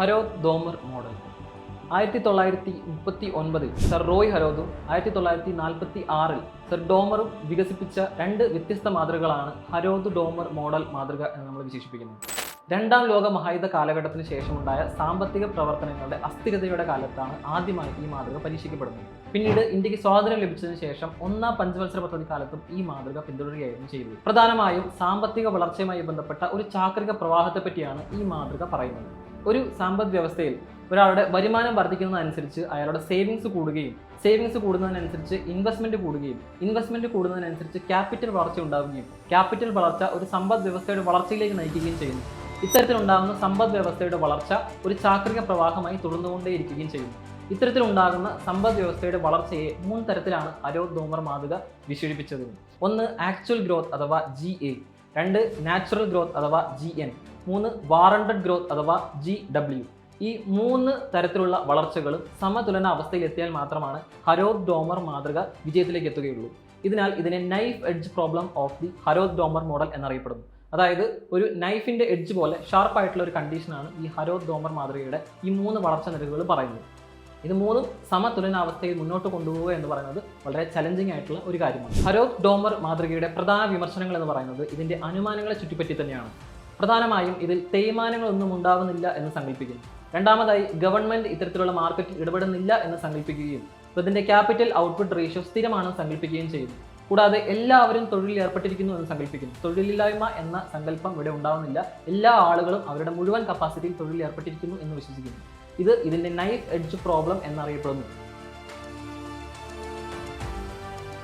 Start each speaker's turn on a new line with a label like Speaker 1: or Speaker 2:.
Speaker 1: ഹരോത്ത് Domar model 1939 sir Roy ഹരോത്തും 1946 sir ഡോമറും വികസിപ്പിച്ച രണ്ട് വ്യത്യസ്ത മാതൃകകളാണ് ഹരോത്ത് ഡോമർ മോഡൽ മാതൃക എന്ന് നമ്മൾ വിശേഷിപ്പിക്കുന്നത്. രണ്ടാം ലോക മഹായുദ്ധ കാലഘട്ടത്തിന് ശേഷമുണ്ടായ സാമ്പത്തിക പ്രവർത്തനങ്ങളുടെ അസ്ഥിരതയുടെ കാലത്താണ് ആദ്യമായി ഈ മാതൃക പരീക്ഷിക്കപ്പെടുന്നത്. പിന്നീട് ഇന്ത്യക്ക് സ്വാതന്ത്ര്യം ലഭിച്ചതിന് ശേഷം ഒന്നാം പഞ്ചവത്സര പദ്ധതി കാലത്തും ഈ മാതൃക പിന്തുടരുകയായിരുന്നു ചെയ്തത്. പ്രധാനമായും സാമ്പത്തിക വളർച്ചയുമായി ബന്ധപ്പെട്ട ഒരു ചാക്രിക പ്രവാഹത്തെ പറ്റിയാണ് ഈ മാതൃക പറയുന്നത്. ഒരു സമ്പദ് വ്യവസ്ഥയിൽ ഒരാളുടെ വരുമാനം വർദ്ധിക്കുന്നതനുസരിച്ച് അയാളുടെ സേവിങ്സ് കൂടുകയും സേവിങ്സ് കൂടുന്നതിനനുസരിച്ച് ഇൻവെസ്റ്റ്മെന്റ് കൂടുകയും ഇൻവെസ്റ്റ്മെന്റ് കൂടുന്നതിനനുസരിച്ച് ക്യാപിറ്റൽ വളർച്ച ഉണ്ടാവുകയും ക്യാപിറ്റൽ വളർച്ച ഒരു സമ്പദ് വ്യവസ്ഥയുടെ വളർച്ചയിലേക്ക് നയിക്കുകയും ചെയ്യുന്നു. ഇത്തരത്തിലുണ്ടാകുന്ന സമ്പദ് വ്യവസ്ഥയുടെ വളർച്ച ഒരു ചാക്രിക പ്രവാഹമായി തുടർന്നുകൊണ്ടേയിരിക്കുകയും ചെയ്യുന്നു. ഇത്തരത്തിലുണ്ടാകുന്ന സമ്പദ് വ്യവസ്ഥയുടെ വളർച്ചയെ 3 തരത്തിലാണ് ഹരോത്ത് ഡോമർ മാതൃക വിശേഷിപ്പിച്ചത്. 1 ആക്ച്വൽ ഗ്രോത്ത് അഥവാ GA, 2 നാച്ചുറൽ ഗ്രോത്ത് അഥവാ GN, 3 വാറണ്ടഡ് ഗ്രോത്ത് അഥവാ GW. ഈ 3 തരത്തിലുള്ള വളർച്ചകളും സമതുലന അവസ്ഥയിലെത്തിയാൽ മാത്രമാണ് ഹരോത്ത് ഡോമർ മാതൃക വിജയത്തിലേക്ക് എത്തുകയുള്ളൂ. ഇതിനാൽ ഇതിനെ knife edge problem of the Harrod Domar model എന്നറിയപ്പെടുന്നു. അതായത് ഒരു നൈഫിന്റെ എഡ്ജ് പോലെ ഷാർപ്പായിട്ടുള്ള ഒരു കണ്ടീഷനാണ് ഈ ഹരോത്ത് ഡോമർ മാതൃകയുടെ ഈ 3 വളർച്ച നിരക്കുകൾ പറയുന്നത്. ഇത് 3 സമതുലനാവസ്ഥയിൽ മുന്നോട്ട് കൊണ്ടുപോവുക എന്ന് പറയുന്നത് വളരെ ചലഞ്ചിങ് ആയിട്ടുള്ള ഒരു കാര്യമാണ്. ഹരോത്ത് ഡോമർ മാതൃകയുടെ പ്രധാന വിമർശനങ്ങൾ എന്ന് പറയുന്നത് ഇതിന്റെ അനുമാനങ്ങളെ ചുറ്റിപ്പറ്റി തന്നെയാണ്. പ്രധാനമായും ഇതിൽ തേയ്മാനങ്ങളൊന്നും ഉണ്ടാവുന്നില്ല എന്ന് സങ്കല്പിക്കുന്നു. രണ്ടാമതായി ഗവൺമെന്റ് ഇത്തരത്തിലുള്ള മാർക്കറ്റിൽ ഇടപെടുന്നില്ല എന്ന് സങ്കല്പിക്കുകയും ഇതിന്റെ ക്യാപിറ്റൽ ഔട്ട്പുട്ട് റേഷ്യോ സ്ഥിരമാണെന്ന് സങ്കല്പിക്കുകയും ചെയ്യുന്നു. കൂടാതെ എല്ലാവരും തൊഴിലിൽ ഏർപ്പെട്ടിരിക്കുന്നു എന്ന് സങ്കല്പിക്കുന്നു. തൊഴിലില്ലായ്മ എന്ന സങ്കല്പം ഇവിടെ ഉണ്ടാവുന്നില്ല. എല്ലാ ആളുകളും അവരുടെ മുഴുവൻ കപ്പാസിറ്റിയിൽ തൊഴിലിൽ ഏർപ്പെട്ടിരിക്കുന്നു എന്ന് വിശ്വസിക്കുന്നു. ഇത് ഇതിന്റെ നൈഫ് എഡ്ജ് പ്രോബ്ലം എന്നറിയപ്പെടുന്നു.